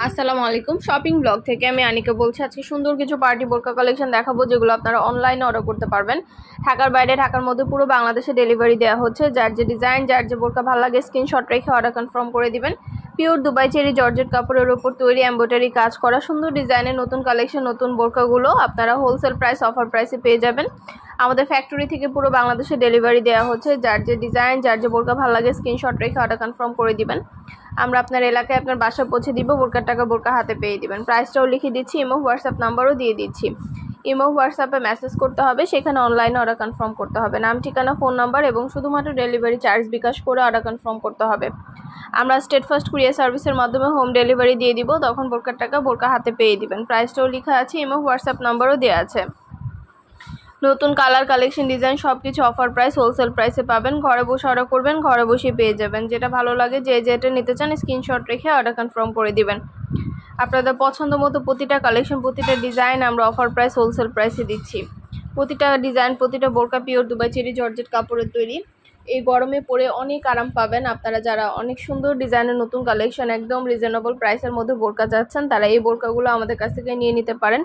আসসালামু আলাইকুম shopping blog থেকে আমি আনিকা বলছি। আজকে সুন্দর কিছু পার্টি বোরকা কালেকশন দেখাবো যেগুলো আপনারা অনলাইনে অর্ডার করতে পারবেন। ঢাকার বাইরে ঢাকার মধ্যে পুরো বাংলাদেশে ডেলিভারি দেওয়া হচ্ছে। যার যে ডিজাইন যার যে বোরকা ভালো লাগে স্ক্রিনশট রেখে অর্ডার কনফার্ম করে দিবেন। পিওর দুবাই চেরি জর্জেট কাপড়ের উপর তৈরি এমব্রয়ডারি কাজ করা সুন্দর ডিজাইনের নতুন কালেকশন নতুন বোরকাগুলো আপনারা হোলসেল প্রাইস অফার প্রাইসে পেয়ে যাবেন। আমাদের ফ্যাক্টরি থেকে পুরো বাংলাদেশে ডেলিভারি দেওয়া হচ্ছে। যার যে ডিজাইন যার যে বোরকা ভালো লাগে স্ক্রিনশট রেখে অর্ডার কনফার্ম করে দিবেন। আমরা আপনার এলাকায় আপনার বাসা পৌঁছে দিব। বোরকার টাকা বোরকা হাতে পেয়ে দিবেন। প্রাইসটাও লিখে দিচ্ছি, ইমো হোয়াটসঅ্যাপ নাম্বারও দিয়ে দিচ্ছি। ইমো হোয়াটসঅ্যাপে মেসেজ করতে হবে, সেখানে অনলাইনে অর্ডার কনফার্ম করতে হবে। নাম ঠিকানা ফোন নাম্বার এবং শুধুমাত্র ডেলিভারি চার্জ বিকাশ করে অর্ডার কনফার্ম করতে হবে। আমরা স্টেট ফার্স্ট কুরিয়ার সার্ভিসের মাধ্যমে হোম ডেলিভারি দিয়ে দিব। তখন বোরকার টাকা বোরকা হাতে পেয়ে দিবেন। প্রাইসটাও লেখা আছে, ইমো হোয়াটসঅ্যাপ নাম্বারও দেওয়া আছে। নতুন কালার কালেকশন ডিজাইন সব কিছু অফার প্রাইস হোলসেল প্রাইসে পাবেন। ঘরে বসে অর্ডার করবেন, ঘরে বসে পেয়ে যাবেন। যেটা ভালো লাগে যে যেটা নিতে চান স্ক্রিনশট রেখে অর্ডার কনফার্ম করে দিবেন। আপনাদের পছন্দ মতো প্রতিটা কালেকশন প্রতিটা ডিজাইন আমরা অফার প্রাইস হোলসেল প্রাইসে দিচ্ছি। প্রতিটা ডিজাইন প্রতিটা বোরকা পিওর দুবাই চেরি জর্জেট কাপড়ের তৈরি। এই গরমে পরে অনেক আরাম পাবেন। আপনারা যারা অনেক সুন্দর ডিজাইনের নতুন কালেকশন একদম রিজনেবল প্রাইসের মধ্যে বোরকা চাচ্ছেন তারা এই বোরকাগুলো আমাদের কাছ থেকে নিয়ে নিতে পারেন।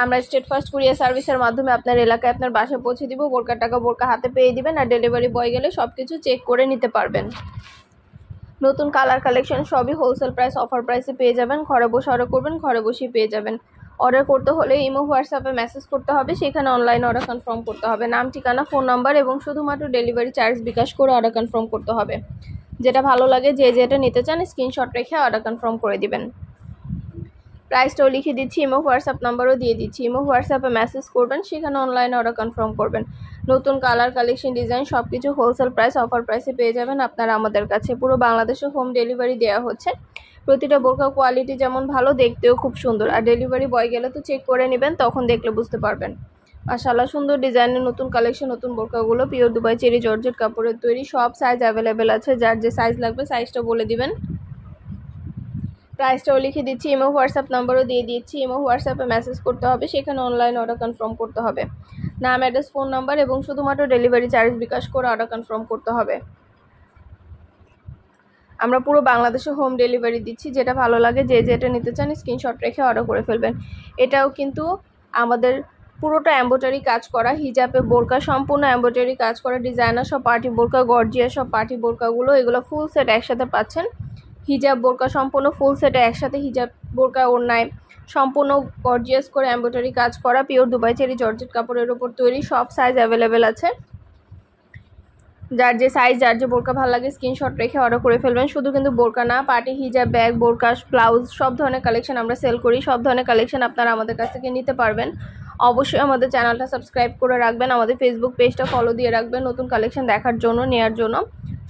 আমরা স্টেট ফার্স্ট কুরিয়ার সার্ভিসের মাধ্যমে আপনার এলাকায় আপনার বাসায় পৌঁছে দিব। বোরকার টাকা বোরকা হাতে পেয়ে দিবেন আর ডেলিভারি বয় গেলে সব কিছু চেক করে নিতে পারবেন। নতুন কালার কালেকশন সবই হোলসেল প্রাইস অফার প্রাইসে পেয়ে যাবেন। ঘরে বসে অর্ডার করবেন, ঘরে বসেই পেয়ে যাবেন। অর্ডার করতে হলে ইমো হোয়াটসঅ্যাপে মেসেজ করতে হবে, সেখানে অনলাইনে অর্ডার কনফার্ম করতে হবে। নাম ঠিকানা ফোন নাম্বার এবং শুধুমাত্র ডেলিভারি চার্জ বিকাশ করে অর্ডার কনফার্ম করতে হবে। যেটা ভালো লাগে যে যেটা নিতে চান স্ক্রিনশট রেখে অর্ডার কনফার্ম করে দিবেন। প্রাইসটাও লিখে দিচ্ছি, ইমো হোয়াটসঅ্যাপ নাম্বারও দিয়ে দিচ্ছি। ইমো হোয়াটসঅ্যাপে মেসেজ করবেন, সেখানে অনলাইনে অর্ডার কনফার্ম করবেন। নতুন কালার কালেকশন ডিজাইন সব কিছু হোলসেল প্রাইস অফার প্রাইসে পেয়ে যাবেন আপনারা আমাদের কাছে। পুরো বাংলাদেশে হোম ডেলিভারি দেওয়া হচ্ছে। প্রতিটা বোরকা কোয়ালিটি যেমন ভালো, দেখতেও খুব সুন্দর। আর ডেলিভারি বয় গেলে তো চেক করে নেবেন, তখন দেখলে বুঝতে পারবেন। মাশাআল্লাহ সুন্দর ডিজাইনের নতুন কালেকশন নতুন বোরকাগুলো পিওর দুবাই চেরি জর্জেট কাপড়ের তৈরি। সব সাইজ অ্যাভেলেবেল আছে। যার যে সাইজ লাগবে সাইজটা বলে দিবেন। প্রাইসটাও লিখে দিচ্ছি, ইমো হোয়াটসঅ্যাপ নাম্বারও দিয়ে দিচ্ছি। ইমো হোয়াটসঅ্যাপে মেসেজ করতে হবে, সেখানে অনলাইন অর্ডার কনফার্ম করতে হবে। নাম অ্যাড্রেস ফোন নাম্বার এবং শুধুমাত্র ডেলিভারি চার্জ বিকাশ করে অর্ডার কনফার্ম করতে হবে। আমরা পুরো বাংলাদেশে হোম ডেলিভারি দিচ্ছি। যেটা ভালো লাগে যে যেটা নিতে চান স্ক্রিনশট রেখে অর্ডার করে ফেলবেন। এটাও কিন্তু আমাদের পুরোটা এমব্রয়ডারি কাজ করা হিজাবে বোরকা, সম্পূর্ণ এমব্রয়ডারি কাজ করা ডিজাইনার সব পার্টি বোরকা, গর্জিয়াস সব পার্টি বোরকাগুলো এগুলো ফুল সেট একসাথে পাচ্ছেন। হিজাব বোরকা সম্পূর্ণ ফুল সেটে একসাথে হিজাব বোরকা ওড়নায় সম্পূর্ণ গর্জিয়াস করে এমব্রয়ডারি কাজ করা পিওর দুবাই চেরি জর্জেট কাপড়ের উপর তৈরি। সব সাইজ অ্যাভেলেবেল আছে। যার যে সাইজ যার যে বোরকা ভালো লাগে স্ক্রিনশট রেখে অর্ডার করে ফেলবেন। শুধু কিন্তু বোরকা না, পার্টি হিজাব, ব্যাগ, বোরকা, ব্লাউজ সব ধরনের কালেকশন আমরা সেল করি। সব ধরনের কালেকশন আপনারা আমাদের কাছ থেকে নিতে পারবেন। অবশ্যই আমাদের চ্যানেলটা সাবস্ক্রাইব করে রাখবেন, আমাদের ফেসবুক পেজটা ফলো দিয়ে রাখবেন নতুন কালেকশন দেখার জন্য, নেওয়ার জন্য।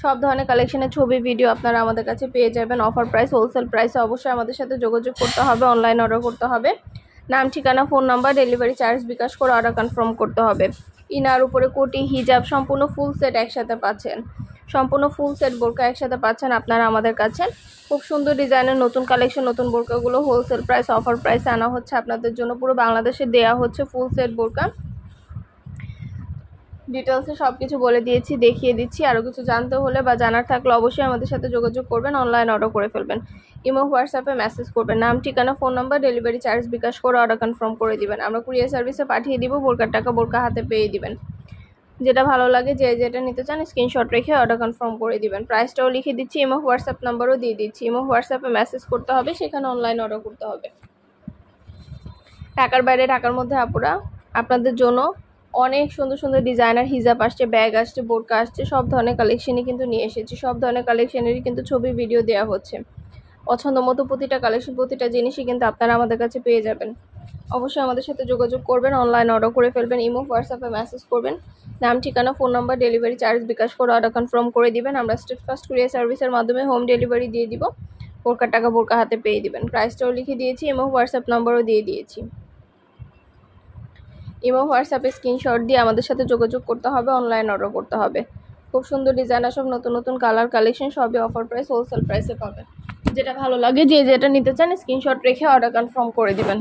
সব ধরনের কালেকশনের ছবি ভিডিও আপনারা আমাদের কাছে পেয়ে যাবেন অফার প্রাইস হোলসেল প্রাইসে। অবশ্যই আমাদের সাথে যোগাযোগ করতে হবে, অনলাইন অর্ডার করতে হবে। নাম ঠিকানা ফোন নাম্বার ডেলিভারি চার্জ বিকাশ করে অর্ডার কনফার্ম করতে হবে। ইনার উপরে কোটি হিজাব সম্পূর্ণ ফুল সেট একসাথে পাচ্ছেন। সম্পূর্ণ ফুল সেট বোরকা একসাথে পাচ্ছেন আপনারা আমাদের কাছে। খুব সুন্দর ডিজাইনের নতুন কালেকশন নতুন বোরকাগুলো হোলসেল প্রাইস অফার প্রাইসে আনা হচ্ছে আপনাদের জন্য। পুরো বাংলাদেশে দেয়া হচ্ছে ফুল সেট বোরকা। ডিটেলসে সব কিছু বলে দিয়েছি, দেখিয়ে দিচ্ছি। আরও কিছু জানতে হলে বা জানার থাকলে অবশ্যই আমাদের সাথে যোগাযোগ করবেন, অনলাইন অর্ডার করে ফেলবেন। ইমো হোয়াটসঅ্যাপে মেসেজ করবেন, নাম ঠিকানা ফোন নাম্বার ডেলিভারি চার্জ বিকাশ করে অর্ডার কনফার্ম করে দিবেন। আমরা কুরিয়ার সার্ভিসে পাঠিয়ে দিব। বোরকার টাকা বোরকা হাতে পেয়ে দিবেন। যেটা ভালো লাগে যে যেটা নিতে চান স্ক্রিনশট রেখে অর্ডার কনফার্ম করে দিবেন। প্রাইসটাও লিখে দিচ্ছি, ইমো হোয়াটসঅ্যাপ নাম্বারও দিয়ে দিচ্ছি। ইমো হোয়াটসঅ্যাপে মেসেজ করতে হবে, সেখানে অনলাইন অর্ডার করতে হবে। ঢাকার বাইরে ঢাকার মধ্যে আপুরা আপনাদের জন্য অনেক সুন্দর সুন্দর ডিজাইনার হিজাব আসছে, ব্যাগ আসছে, বোরকা আসছে। সব ধরনের কালেকশনই কিন্তু নিয়ে এসেছি। সব ধরনের কালেকশনেরই কিন্তু ছবি ভিডিও দেওয়া হচ্ছে। পছন্দ মতো প্রতিটা কালেকশন প্রতিটা জিনিসই কিন্তু আপনারা আমাদের কাছে পেয়ে যাবেন। অবশ্যই আমাদের সাথে যোগাযোগ করবেন, অনলাইন অর্ডার করে ফেলবেন। ইমো হোয়াটসঅ্যাপে মেসেজ করবেন, নাম ঠিকানা ফোন নাম্বার ডেলিভারি চার্জ বিকাশ করে অর্ডার কনফার্ম করে দিবেন। আমরা স্টেট ফার্স্ট কুরিয়ার সার্ভিসের মাধ্যমে হোম ডেলিভারি দিয়ে দিব। বোরকার টাকা বোরকা হাতে পেয়ে দিবেন। প্রাইসটাও লিখে দিয়েছি, ইমো হোয়াটসঅ্যাপ নাম্বারও দিয়ে দিয়েছি। ইমো হোয়াটসঅ্যাপে স্ক্রিনশট দিয়ে আমাদের সাথে যোগাযোগ করতে হবে, অনলাইন অর্ডার করতে হবে। খুব সুন্দর ডিজাইনার সব নতুন নতুন কালার কালেকশন সবই অফার প্রাইস হোলসেল প্রাইসে পাবেন। যেটা ভালো লাগে যে যেটা নিতে চান স্ক্রিনশট রেখে অর্ডার কনফার্ম করে দিবেন।